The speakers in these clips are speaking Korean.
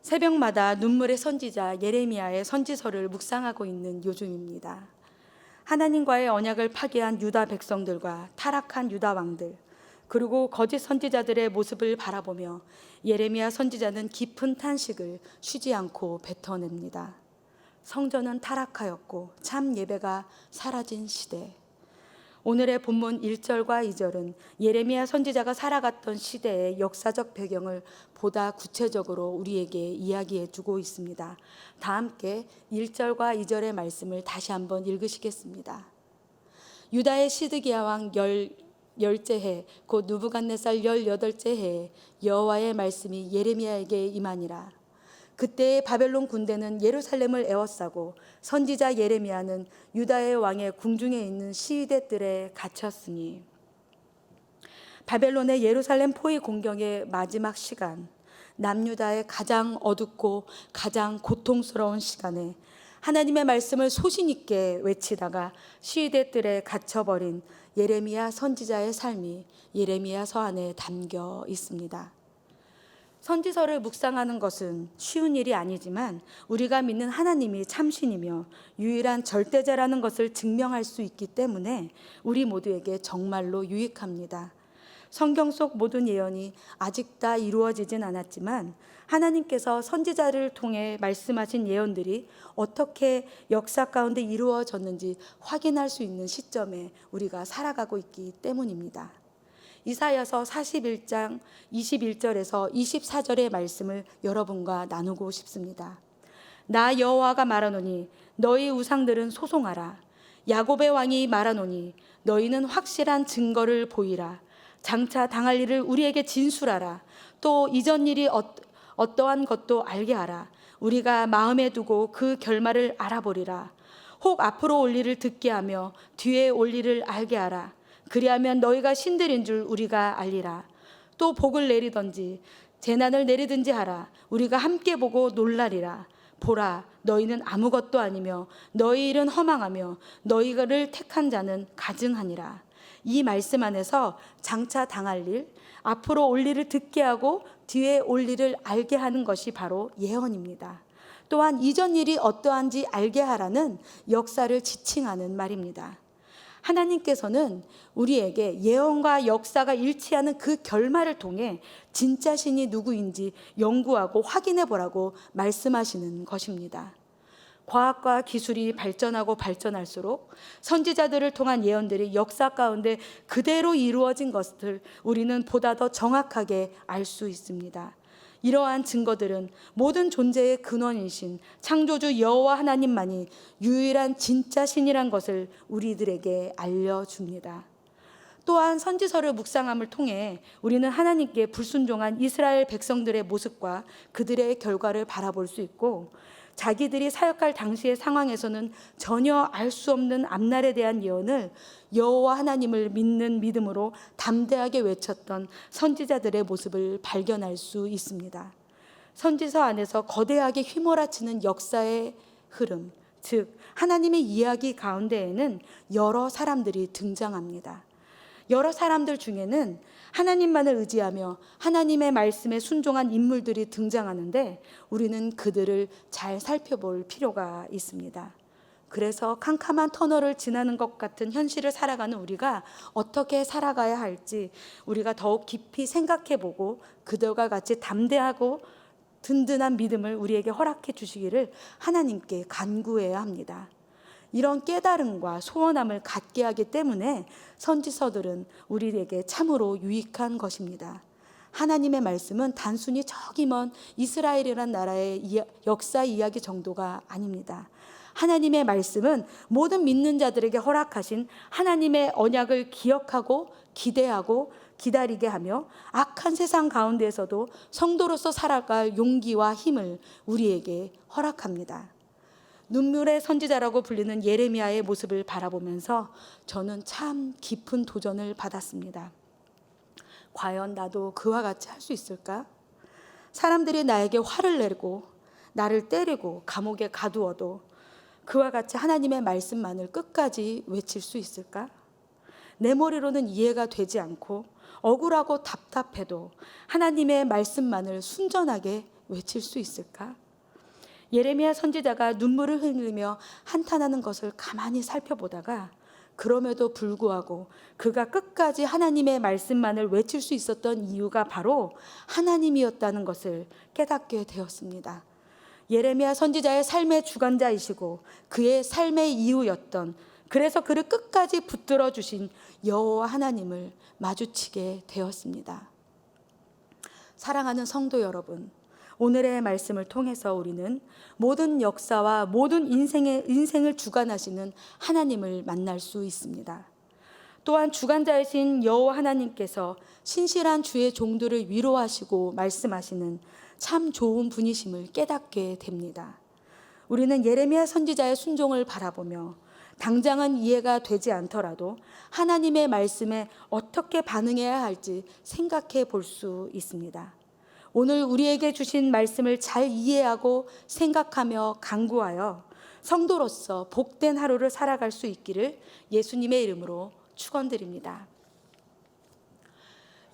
새벽마다 눈물의 선지자 예레미야의 선지서를 묵상하고 있는 요즘입니다. 하나님과의 언약을 파기한 유다 백성들과 타락한 유다 왕들, 그리고 거짓 선지자들의 모습을 바라보며 예레미야 선지자는 깊은 탄식을 쉬지 않고 뱉어냅니다. 성전은 타락하였고 참 예배가 사라진 시대. 오늘의 본문 1절과 2절은 예레미야 선지자가 살아갔던 시대의 역사적 배경을 보다 구체적으로 우리에게 이야기해 주고 있습니다. 다 함께 1절과 2절의 말씀을 다시 한번 읽으시겠습니다. 유다의 시드기야 왕 열째 해 곧 느부갓네살 18째 해에 여호와의 말씀이 예레미야에게 임하니라. 그때의 바벨론 군대는 예루살렘을 에워싸고 선지자 예레미야는 유다의 왕의 궁중에 있는 시위대들에 갇혔으니, 바벨론의 예루살렘 포위 공격의 마지막 시간, 남유다의 가장 어둡고 가장 고통스러운 시간에 하나님의 말씀을 소신 있게 외치다가 시위대들에 갇혀버린 예레미야 선지자의 삶이 예레미야서 안에 담겨 있습니다. 선지서를 묵상하는 것은 쉬운 일이 아니지만 우리가 믿는 하나님이 참신이며 유일한 절대자라는 것을 증명할 수 있기 때문에 우리 모두에게 정말로 유익합니다. 성경 속 모든 예언이 아직 다 이루어지진 않았지만 하나님께서 선지자를 통해 말씀하신 예언들이 어떻게 역사 가운데 이루어졌는지 확인할 수 있는 시점에 우리가 살아가고 있기 때문입니다. 이사야서 41장 21절에서 24절의 말씀을 여러분과 나누고 싶습니다. 나 여호와가 말하노니 너희 우상들은 소송하라. 야곱의 왕이 말하노니 너희는 확실한 증거를 보이라. 장차 당할 일을 우리에게 진술하라. 또 이전 일이 어떠한 것도 알게 하라. 우리가 마음에 두고 그 결말을 알아보리라. 혹 앞으로 올 일을 듣게 하며 뒤에 올 일을 알게 하라. 그리하면 너희가 신들인 줄 우리가 알리라. 또 복을 내리든지 재난을 내리든지 하라. 우리가 함께 보고 놀라리라. 보라, 너희는 아무것도 아니며 너희 일은 허망하며 너희를 택한 자는 가증하니라. 이 말씀 안에서 장차 당할 일, 앞으로 올 일을 듣게 하고 뒤에 올 일을 알게 하는 것이 바로 예언입니다. 또한 이전 일이 어떠한지 알게 하라는 역사를 지칭하는 말입니다. 하나님께서는 우리에게 예언과 역사가 일치하는 그 결말을 통해 진짜 신이 누구인지 연구하고 확인해 보라고 말씀하시는 것입니다. 과학과 기술이 발전하고 발전할수록 선지자들을 통한 예언들이 역사 가운데 그대로 이루어진 것을 우리는 보다 더 정확하게 알 수 있습니다. 이러한 증거들은 모든 존재의 근원이신 창조주 여호와 하나님만이 유일한 진짜 신이란 것을 우리들에게 알려줍니다. 또한 선지서를 묵상함을 통해 우리는 하나님께 불순종한 이스라엘 백성들의 모습과 그들의 결과를 바라볼 수 있고, 자기들이 사역할 당시의 상황에서는 전혀 알 수 없는 앞날에 대한 예언을 여호와 하나님을 믿는 믿음으로 담대하게 외쳤던 선지자들의 모습을 발견할 수 있습니다. 선지서 안에서 거대하게 휘몰아치는 역사의 흐름, 즉 하나님의 이야기 가운데에는 여러 사람들이 등장합니다. 여러 사람들 중에는 하나님만을 의지하며 하나님의 말씀에 순종한 인물들이 등장하는데 우리는 그들을 잘 살펴볼 필요가 있습니다. 그래서 캄캄한 터널을 지나는 것 같은 현실을 살아가는 우리가 어떻게 살아가야 할지 우리가 더욱 깊이 생각해보고 그들과 같이 담대하고 든든한 믿음을 우리에게 허락해 주시기를 하나님께 간구해야 합니다. 이런 깨달음과 소원함을 갖게 하기 때문에 선지서들은 우리에게 참으로 유익한 것입니다. 하나님의 말씀은 단순히 저기 먼 이스라엘이라는 나라의 역사 이야기 정도가 아닙니다. 하나님의 말씀은 모든 믿는 자들에게 허락하신 하나님의 언약을 기억하고 기대하고 기다리게 하며 악한 세상 가운데에서도 성도로서 살아갈 용기와 힘을 우리에게 허락합니다. 눈물의 선지자라고 불리는 예레미야의 모습을 바라보면서 저는 참 깊은 도전을 받았습니다. 과연 나도 그와 같이 할 수 있을까? 사람들이 나에게 화를 내고 나를 때리고 감옥에 가두어도 그와 같이 하나님의 말씀만을 끝까지 외칠 수 있을까? 내 머리로는 이해가 되지 않고 억울하고 답답해도 하나님의 말씀만을 순전하게 외칠 수 있을까? 예레미야 선지자가 눈물을 흘리며 한탄하는 것을 가만히 살펴보다가 그럼에도 불구하고 그가 끝까지 하나님의 말씀만을 외칠 수 있었던 이유가 바로 하나님이었다는 것을 깨닫게 되었습니다. 예레미야 선지자의 삶의 주관자이시고 그의 삶의 이유였던, 그래서 그를 끝까지 붙들어 주신 여호와 하나님을 마주치게 되었습니다. 사랑하는 성도 여러분, 오늘의 말씀을 통해서 우리는 모든 역사와 모든 인생을 주관하시는 하나님을 만날 수 있습니다. 또한 주관자이신 여호와 하나님께서 신실한 주의 종들을 위로하시고 말씀하시는 참 좋은 분이심을 깨닫게 됩니다. 우리는 예레미야 선지자의 순종을 바라보며 당장은 이해가 되지 않더라도 하나님의 말씀에 어떻게 반응해야 할지 생각해 볼 수 있습니다. 오늘 우리에게 주신 말씀을 잘 이해하고 생각하며 간구하여 성도로서 복된 하루를 살아갈 수 있기를 예수님의 이름으로 축원드립니다.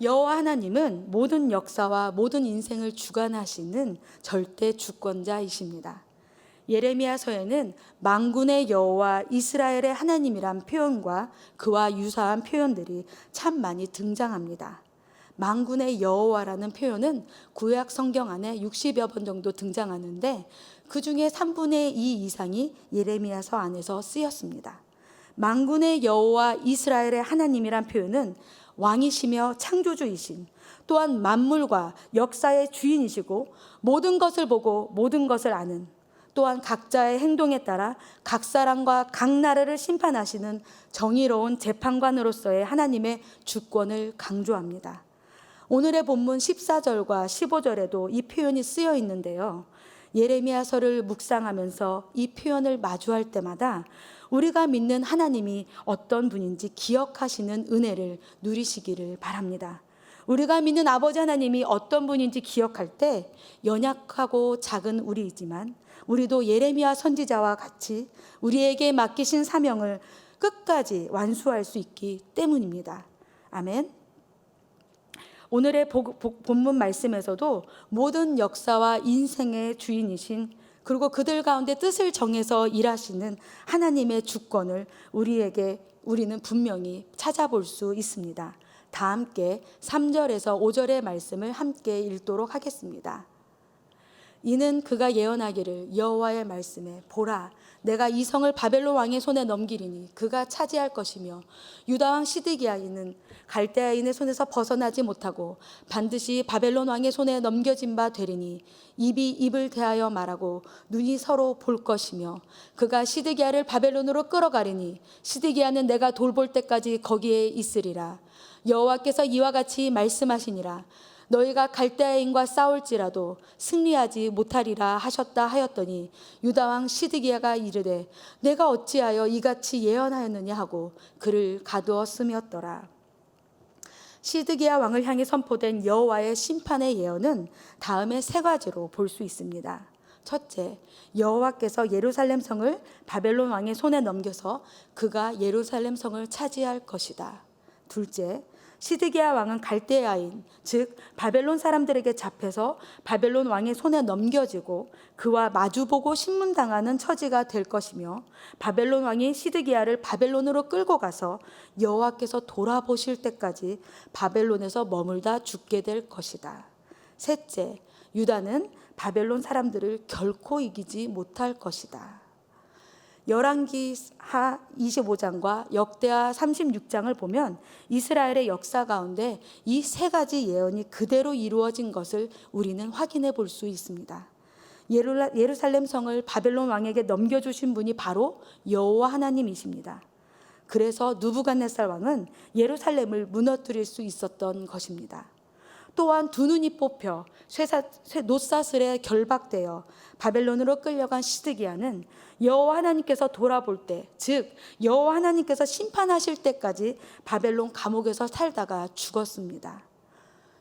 여호와 하나님은 모든 역사와 모든 인생을 주관하시는 절대 주권자이십니다. 예레미야서에는 만군의 여호와 이스라엘의 하나님이란 표현과 그와 유사한 표현들이 참 많이 등장합니다. 만군의 여호와라는 표현은 구약 성경 안에 60여 번 정도 등장하는데 그 중에 3분의 2 이상이 예레미야서 안에서 쓰였습니다. 만군의 여호와 이스라엘의 하나님이란 표현은 왕이시며 창조주이신, 또한 만물과 역사의 주인이시고 모든 것을 보고 모든 것을 아는, 또한 각자의 행동에 따라 각 사람과 각 나라를 심판하시는 정의로운 재판관으로서의 하나님의 주권을 강조합니다. 오늘의 본문 14절과 15절에도 이 표현이 쓰여 있는데요. 예레미야서를 묵상하면서 이 표현을 마주할 때마다 우리가 믿는 하나님이 어떤 분인지 기억하시는 은혜를 누리시기를 바랍니다. 우리가 믿는 아버지 하나님이 어떤 분인지 기억할 때 연약하고 작은 우리이지만 우리도 예레미야 선지자와 같이 우리에게 맡기신 사명을 끝까지 완수할 수 있기 때문입니다. 아멘. 오늘의 본문 말씀에서도 모든 역사와 인생의 주인이신, 그리고 그들 가운데 뜻을 정해서 일하시는 하나님의 주권을 우리는 분명히 찾아볼 수 있습니다. 다 함께 3절에서 5절의 말씀을 함께 읽도록 하겠습니다. 이는 그가 예언하기를 여호와의 말씀에 보라, 내가 이 성을 바벨론 왕의 손에 넘기리니 그가 차지할 것이며 유다 왕 시드기야는 갈대아인의 손에서 벗어나지 못하고 반드시 바벨론 왕의 손에 넘겨진 바 되리니 입이 입을 대하여 말하고 눈이 서로 볼 것이며 그가 시드기야를 바벨론으로 끌어가리니 시드기야는 내가 돌볼 때까지 거기에 있으리라. 여호와께서 이와 같이 말씀하시니라. 너희가 갈대아인과 싸울지라도 승리하지 못하리라 하셨다 하였더니 유다 왕 시드기야가 이르되 내가 어찌하여 이같이 예언하였느냐 하고 그를 가두었음이었더라. 시드기야 왕을 향해 선포된 여호와의 심판의 예언은 다음에 3가지로 볼 수 있습니다. 첫째, 여호와께서 예루살렘 성을 바벨론 왕의 손에 넘겨서 그가 예루살렘 성을 차지할 것이다. 둘째, 시드기야 왕은 갈대아인, 즉 바벨론 사람들에게 잡혀서 바벨론 왕의 손에 넘겨지고 그와 마주보고 신문당하는 처지가 될 것이며 바벨론 왕이 시드기야를 바벨론으로 끌고 가서 여호와께서 돌아보실 때까지 바벨론에서 머물다 죽게 될 것이다. 셋째, 유다는 바벨론 사람들을 결코 이기지 못할 것이다. 열왕기하 25장과 역대하 36장을 보면 이스라엘의 역사 가운데 이 3가지 예언이 그대로 이루어진 것을 우리는 확인해 볼 수 있습니다. 예루살렘 성을 바벨론 왕에게 넘겨주신 분이 바로 여호와 하나님이십니다. 그래서 느부갓네살 왕은 예루살렘을 무너뜨릴 수 있었던 것입니다. 또한 2눈이 뽑혀 놋사슬에 결박되어 바벨론으로 끌려간 시드기야는 여호와 하나님께서 돌아볼 때, 즉 여호와 하나님께서 심판하실 때까지 바벨론 감옥에서 살다가 죽었습니다.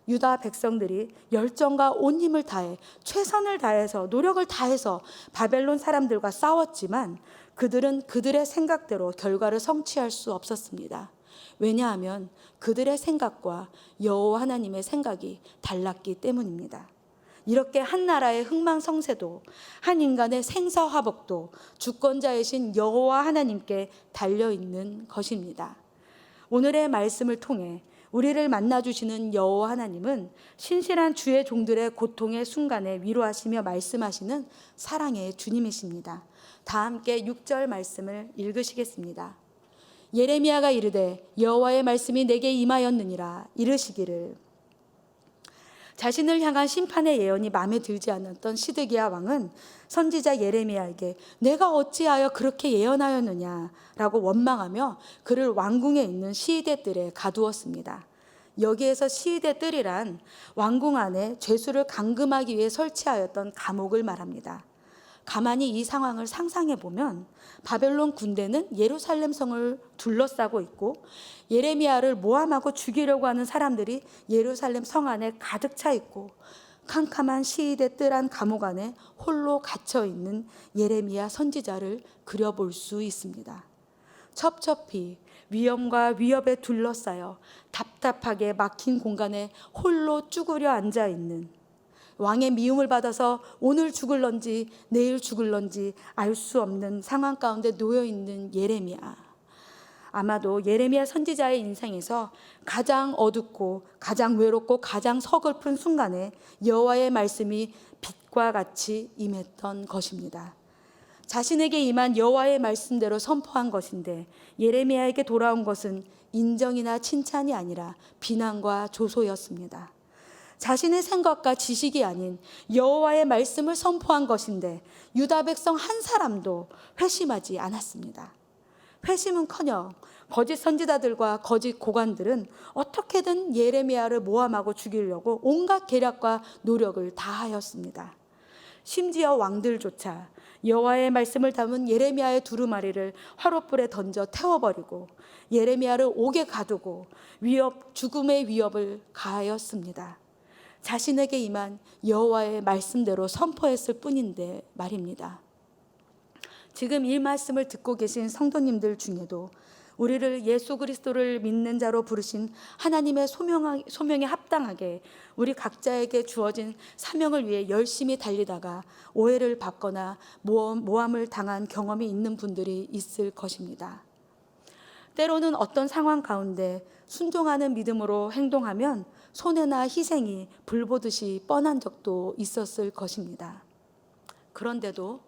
유다 백성들이 열정과 온 힘을 다해 최선을 다해서 노력을 다해서 바벨론 사람들과 싸웠지만 그들은 그들의 생각대로 결과를 성취할 수 없었습니다. 왜냐하면 그들의 생각과 여호와 하나님의 생각이 달랐기 때문입니다. 이렇게 한 나라의 흥망성쇠도, 한 인간의 생사화복도 주권자이신 여호와 하나님께 달려있는 것입니다. 오늘의 말씀을 통해 우리를 만나주시는 여호와 하나님은 신실한 주의 종들의 고통의 순간에 위로하시며 말씀하시는 사랑의 주님이십니다. 다 함께 6절 말씀을 읽으시겠습니다. 예레미야가 이르되 여호와의 말씀이 내게 임하였느니라. 이르시기를. 자신을 향한 심판의 예언이 마음에 들지 않았던 시드기야 왕은 선지자 예레미야에게 내가 어찌하여 그렇게 예언하였느냐 라고 원망하며 그를 왕궁에 있는 시위대 뜰에 가두었습니다. 여기에서 시위대 뜰이란 왕궁 안에 죄수를 감금하기 위해 설치하였던 감옥을 말합니다. 가만히 이 상황을 상상해 보면 바벨론 군대는 예루살렘 성을 둘러싸고 있고 예레미야를 모함하고 죽이려고 하는 사람들이 예루살렘 성 안에 가득 차 있고 캄캄한 시위대 뜰한 감옥 안에 홀로 갇혀 있는 예레미야 선지자를 그려볼 수 있습니다. 첩첩히 위험과 위협에 둘러싸여 답답하게 막힌 공간에 홀로 쭈그려 앉아 있는, 왕의 미움을 받아서 오늘 죽을런지 내일 죽을런지 알 수 없는 상황 가운데 놓여 있는 예레미야. 아마도 예레미야 선지자의 인생에서 가장 어둡고 가장 외롭고 가장 서글픈 순간에 여호와의 말씀이 빛과 같이 임했던 것입니다. 자신에게 임한 여호와의 말씀대로 선포한 것인데 예레미야에게 돌아온 것은 인정이나 칭찬이 아니라 비난과 조소였습니다. 자신의 생각과 지식이 아닌 여호와의 말씀을 선포한 것인데 유다 백성 한 사람도 회심하지 않았습니다. 회심은커녕 거짓 선지자들과 거짓 고관들은 어떻게든 예레미야를 모함하고 죽이려고 온갖 계략과 노력을 다하였습니다. 심지어 왕들조차 여호와의 말씀을 담은 예레미야의 두루마리를 화롯불에 던져 태워버리고 예레미야를 옥에 가두고 죽음의 위협을 가하였습니다. 자신에게 임한 여호와의 말씀대로 선포했을 뿐인데 말입니다. 지금 이 말씀을 듣고 계신 성도님들 중에도 우리를 예수 그리스도를 믿는 자로 부르신 하나님의 소명에 합당하게 우리 각자에게 주어진 사명을 위해 열심히 달리다가 오해를 받거나 모함을 당한 경험이 있는 분들이 있을 것입니다. 때로는 어떤 상황 가운데 순종하는 믿음으로 행동하면 손해나 희생이 불보듯이 뻔한 적도 있었을 것입니다. 그런데도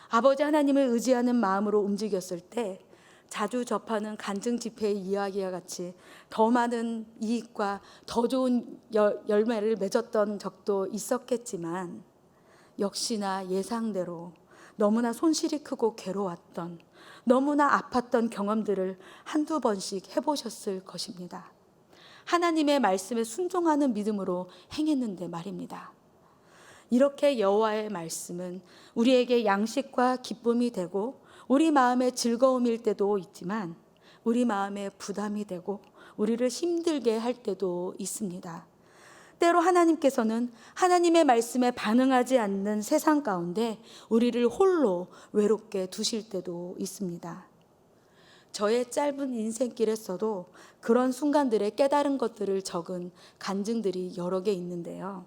아버지 하나님을 의지하는 마음으로 움직였을 때 자주 접하는 간증 집회의 이야기와 같이 더 많은 이익과 더 좋은 열매를 맺었던 적도 있었겠지만 역시나 예상대로 너무나 손실이 크고 괴로웠던, 너무나 아팠던 경험들을 한두 번씩 해보셨을 것입니다. 하나님의 말씀에 순종하는 믿음으로 행했는데 말입니다. 이렇게 여호와의 말씀은 우리에게 양식과 기쁨이 되고 우리 마음의 즐거움일 때도 있지만 우리 마음의 부담이 되고 우리를 힘들게 할 때도 있습니다. 때로 하나님께서는 하나님의 말씀에 반응하지 않는 세상 가운데 우리를 홀로 외롭게 두실 때도 있습니다. 저의 짧은 인생길에서도 그런 순간들에 깨달은 것들을 적은 간증들이 여러 개 있는데요.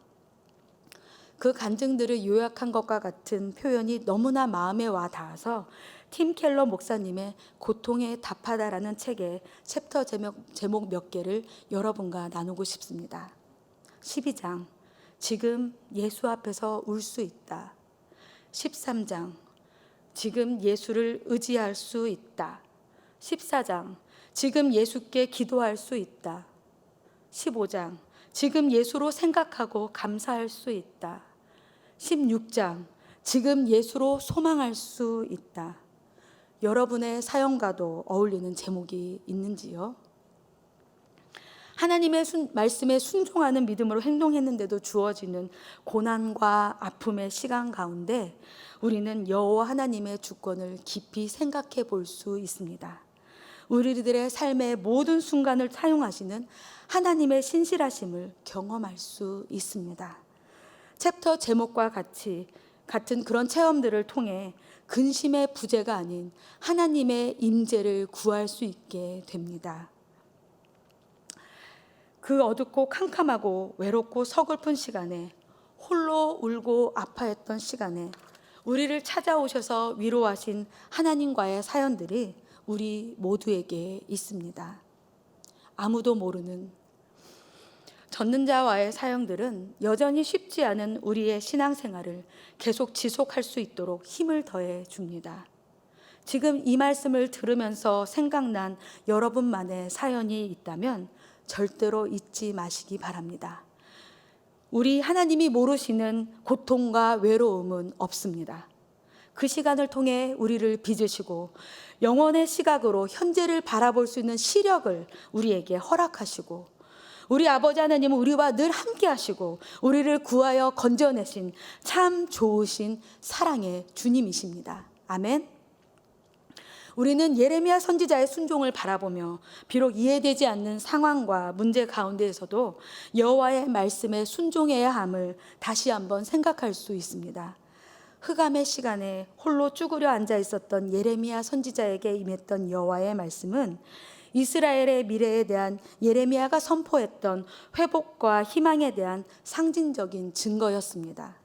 그 간증들을 요약한 것과 같은 표현이 너무나 마음에 와 닿아서 팀 켈러 목사님의 고통에 답하다라는 책의 챕터 제목 몇 개를 여러분과 나누고 싶습니다. 12장, 지금 예수 앞에서 울 수 있다. 13장, 지금 예수를 의지할 수 있다. 14장, 지금 예수께 기도할 수 있다. 15장, 지금 예수로 생각하고 감사할 수 있다. 16장, 지금 예수로 소망할 수 있다. 여러분의 사연과도 어울리는 제목이 있는지요? 하나님의 말씀에 순종하는 믿음으로 행동했는데도 주어지는 고난과 아픔의 시간 가운데 우리는 여호와 하나님의 주권을 깊이 생각해 볼 수 있습니다. 우리들의 삶의 모든 순간을 사용하시는 하나님의 신실하심을 경험할 수 있습니다. 챕터 제목과 같은 그런 체험들을 통해 근심의 부재가 아닌 하나님의 임재를 구할 수 있게 됩니다. 그 어둡고 캄캄하고 외롭고 서글픈 시간에 홀로 울고 아파했던 시간에 우리를 찾아오셔서 위로하신 하나님과의 사연들이 우리 모두에게 있습니다. 아무도 모르는 젖는 자와의 사연들은 여전히 쉽지 않은 우리의 신앙생활을 계속 지속할 수 있도록 힘을 더해 줍니다. 지금 이 말씀을 들으면서 생각난 여러분만의 사연이 있다면 절대로 잊지 마시기 바랍니다. 우리 하나님이 모르시는 고통과 외로움은 없습니다. 그 시간을 통해 우리를 빚으시고 영원의 시각으로 현재를 바라볼 수 있는 시력을 우리에게 허락하시고, 우리 아버지 하나님은 우리와 늘 함께 하시고 우리를 구하여 건져내신 참 좋으신 사랑의 주님이십니다. 아멘. 우리는 예레미야 선지자의 순종을 바라보며 비록 이해되지 않는 상황과 문제 가운데에서도 여호와의 말씀에 순종해야 함을 다시 한번 생각할 수 있습니다. 흑암의 시간에 홀로 쭈그려 앉아 있었던 예레미야 선지자에게 임했던 여호와의 말씀은 이스라엘의 미래에 대한 예레미야가 선포했던 회복과 희망에 대한 상징적인 증거였습니다.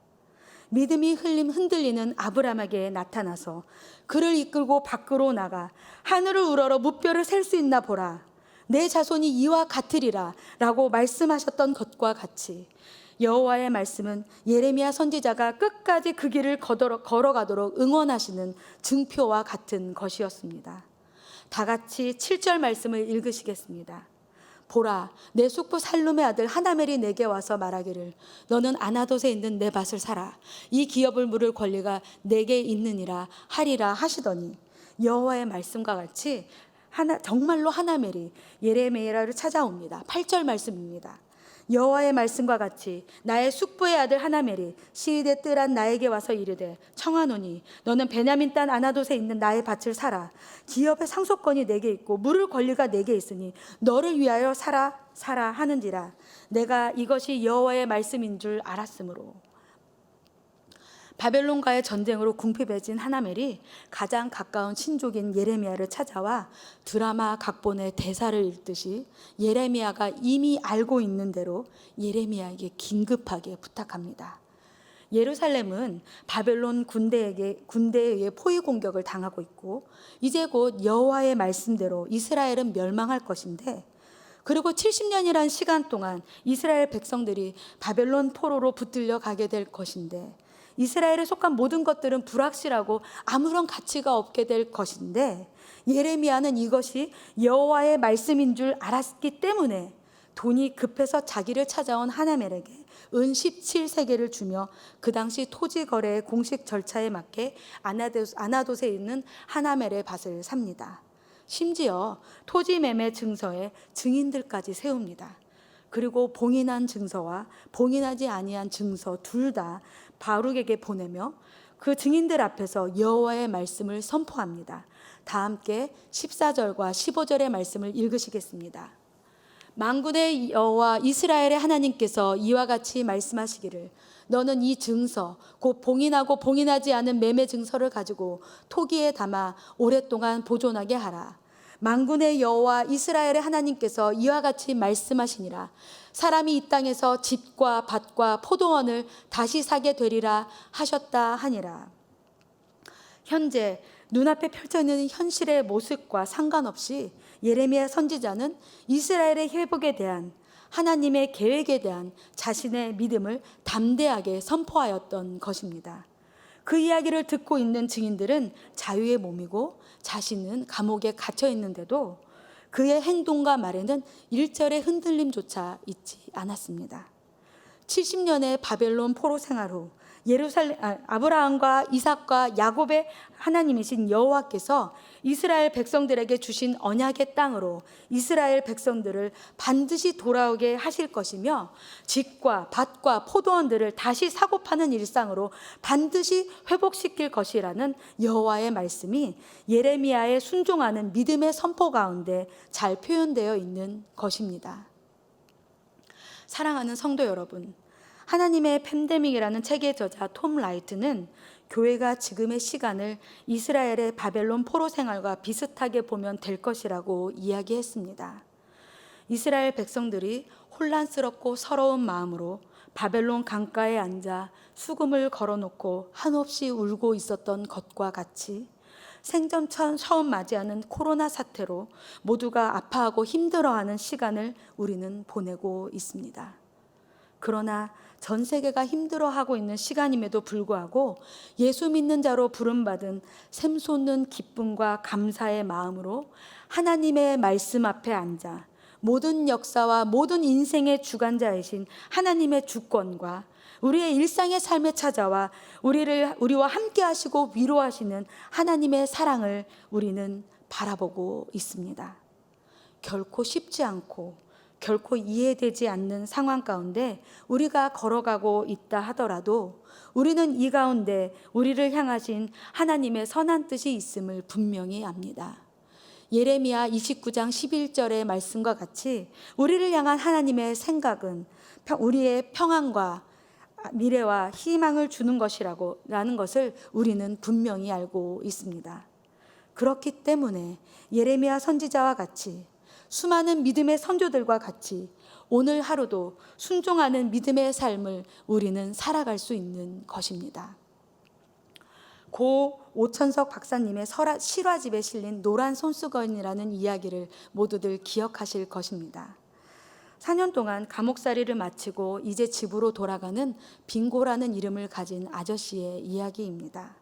믿음이 흔들리는 아브라함에게 나타나서 그를 이끌고 밖으로 나가 하늘을 우러러 무뼈를 셀 수 있나 보라, 내 자손이 이와 같으리라 라고 말씀하셨던 것과 같이 여호와의 말씀은 예레미야 선지자가 끝까지 그 길을 걸어가도록 응원하시는 증표와 같은 것이었습니다. 다 같이 7절 말씀을 읽으시겠습니다. 보라, 내 숙부 살룸의 아들 하나멜이 내게 와서 말하기를 너는 아나돗에 있는 내 밭을 사라, 이 기업을 물을 권리가 내게 있느니라 하리라 하시더니, 여호와의 말씀과 같이 정말로 하나멜이 예레미야를 찾아옵니다. 8절 말씀입니다. 여호와의 말씀과 같이 나의 숙부의 아들 하나멜이 시위대 뜰한 나에게 와서 이르되 청하노니 너는 베냐민 땅 아나돗에 있는 나의 밭을 사라, 기업의 상속권이 내게 있고 물을 권리가 내게 있으니 너를 위하여 사라 하는지라. 내가 이것이 여호와의 말씀인 줄 알았으므로. 바벨론과의 전쟁으로 궁핍해진 하나멜이 가장 가까운 친족인 예레미야를 찾아와 드라마 각본의 대사를 읽듯이 예레미야가 이미 알고 있는 대로 예레미야에게 긴급하게 부탁합니다. 예루살렘은 바벨론 군대에 의해 포위 공격을 당하고 있고 이제 곧 여호와의 말씀대로 이스라엘은 멸망할 것인데, 그리고 70년이란 시간 동안 이스라엘 백성들이 바벨론 포로로 붙들려 가게 될 것인데, 이스라엘에 속한 모든 것들은 불확실하고 아무런 가치가 없게 될 것인데, 예레미야는 이것이 여호와의 말씀인 줄 알았기 때문에 돈이 급해서 자기를 찾아온 하나멜에게 은 17세겔을 주며 그 당시 토지 거래의 공식 절차에 맞게 아나돗에 있는 하나멜의 밭을 삽니다. 심지어 토지 매매 증서에 증인들까지 세웁니다. 그리고 봉인한 증서와 봉인하지 아니한 증서 둘 다 바룩에게 보내며 그 증인들 앞에서 여호와의 말씀을 선포합니다. 다 함께 14절과 15절의 말씀을 읽으시겠습니다. 만군의 여호와 이스라엘의 하나님께서 이와 같이 말씀하시기를 너는 이 증서 곧 봉인하고 봉인하지 않은 매매 증서를 가지고 토기에 담아 오랫동안 보존하게 하라. 만군의 여호와 이스라엘의 하나님께서 이와 같이 말씀하시니라. 사람이 이 땅에서 집과 밭과 포도원을 다시 사게 되리라 하셨다 하니라. 현재 눈앞에 펼쳐 있는 현실의 모습과 상관없이 예레미야 선지자는 이스라엘의 회복에 대한 하나님의 계획에 대한 자신의 믿음을 담대하게 선포하였던 것입니다. 그 이야기를 듣고 있는 증인들은 자유의 몸이고 자신은 감옥에 갇혀 있는데도 그의 행동과 말에는 일절의 흔들림조차 있지 않았습니다. 70년의 바벨론 포로 생활 후 아브라함과 이삭과 야곱의 하나님이신 여호와께서 이스라엘 백성들에게 주신 언약의 땅으로 이스라엘 백성들을 반드시 돌아오게 하실 것이며 집과 밭과 포도원들을 다시 사고 파는 일상으로 반드시 회복시킬 것이라는 여호와의 말씀이 예레미야의 순종하는 믿음의 선포 가운데 잘 표현되어 있는 것입니다. 사랑하는 성도 여러분, 하나님의 팬데믹이라는 책의 저자 톰 라이트는 교회가 지금의 시간을 이스라엘의 바벨론 포로 생활과 비슷하게 보면 될 것이라고 이야기했습니다. 이스라엘 백성들이 혼란스럽고 서러운 마음으로 바벨론 강가에 앉아 수금을 걸어놓고 한없이 울고 있었던 것과 같이 생전 처음 맞이하는 코로나 사태로 모두가 아파하고 힘들어하는 시간을 우리는 보내고 있습니다. 그러나 전 세계가 힘들어하고 있는 시간임에도 불구하고 예수 믿는 자로 부름받은 샘솟는 기쁨과 감사의 마음으로 하나님의 말씀 앞에 앉아 모든 역사와 모든 인생의 주관자이신 하나님의 주권과 우리의 일상의 삶에 찾아와 우리와 함께 하시고 위로하시는 하나님의 사랑을 우리는 바라보고 있습니다. 결코 쉽지 않고 결코 이해되지 않는 상황 가운데 우리가 걸어가고 있다 하더라도 우리는 이 가운데 우리를 향하신 하나님의 선한 뜻이 있음을 분명히 압니다. 예레미야 29장 11절의 말씀과 같이 우리를 향한 하나님의 생각은 우리의 평안과 미래와 희망을 주는 것이라는 것을 우리는 분명히 알고 있습니다. 그렇기 때문에 예레미야 선지자와 같이 수많은 믿음의 선조들과 같이 오늘 하루도 순종하는 믿음의 삶을 우리는 살아갈 수 있는 것입니다. 고 오천석 박사님의 실화집에 실린 노란 손수건이라는 이야기를 모두들 기억하실 것입니다. 4년 동안 감옥살이를 마치고 이제 집으로 돌아가는 빙고라는 이름을 가진 아저씨의 이야기입니다.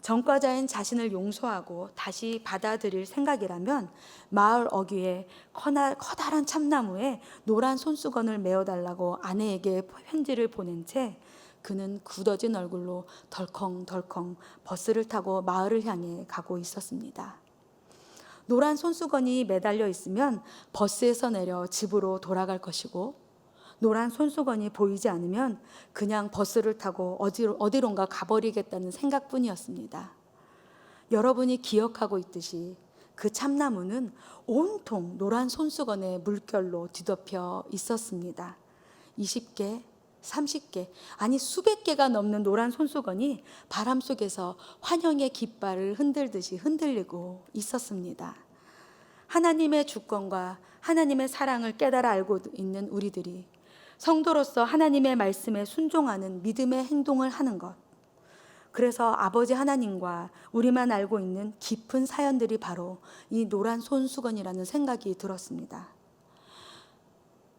전과자인 자신을 용서하고 다시 받아들일 생각이라면 마을 어귀에 커다란 참나무에 노란 손수건을 메어달라고 아내에게 편지를 보낸 채 그는 굳어진 얼굴로 덜컹덜컹 버스를 타고 마을을 향해 가고 있었습니다. 노란 손수건이 매달려 있으면 버스에서 내려 집으로 돌아갈 것이고 노란 손수건이 보이지 않으면 그냥 버스를 타고 어디론가 가버리겠다는 생각뿐이었습니다. 여러분이 기억하고 있듯이 그 참나무는 온통 노란 손수건의 물결로 뒤덮여 있었습니다. 20개, 30개, 아니 수백 개가 넘는 노란 손수건이 바람 속에서 환영의 깃발을 흔들듯이 흔들리고 있었습니다. 하나님의 주권과 하나님의 사랑을 깨달아 알고 있는 우리들이 성도로서 하나님의 말씀에 순종하는 믿음의 행동을 하는 것, 그래서 아버지 하나님과 우리만 알고 있는 깊은 사연들이 바로 이 노란 손수건이라는 생각이 들었습니다.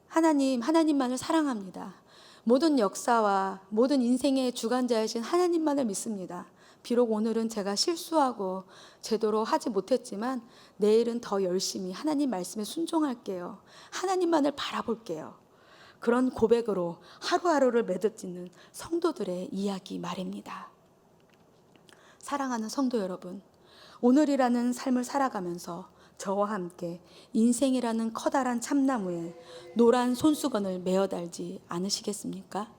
하나님만을 사랑합니다. 모든 역사와 모든 인생의 주관자이신 하나님만을 믿습니다. 비록 오늘은 제가 실수하고 제대로 하지 못했지만 내일은 더 열심히 하나님 말씀에 순종할게요. 하나님만을 바라볼게요. 그런 고백으로 하루하루를 매듭짓는 성도들의 이야기 말입니다. 사랑하는 성도 여러분, 오늘이라는 삶을 살아가면서 저와 함께 인생이라는 커다란 참나무에 노란 손수건을 메어달지 않으시겠습니까?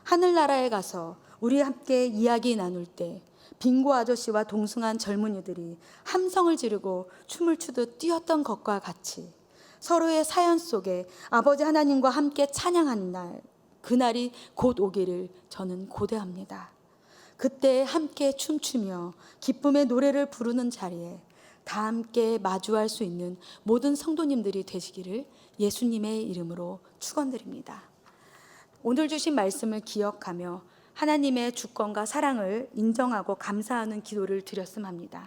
하늘나라에 가서 우리 함께 이야기 나눌 때 빙고 아저씨와 동승한 젊은이들이 함성을 지르고 춤을 추듯 뛰었던 것과 같이 서로의 사연 속에 아버지 하나님과 함께 찬양하는 날, 그날이 곧 오기를 저는 고대합니다. 그때 함께 춤추며 기쁨의 노래를 부르는 자리에 다 함께 마주할 수 있는 모든 성도님들이 되시기를 예수님의 이름으로 축원드립니다. 오늘 주신 말씀을 기억하며 하나님의 주권과 사랑을 인정하고 감사하는 기도를 드렸음 합니다.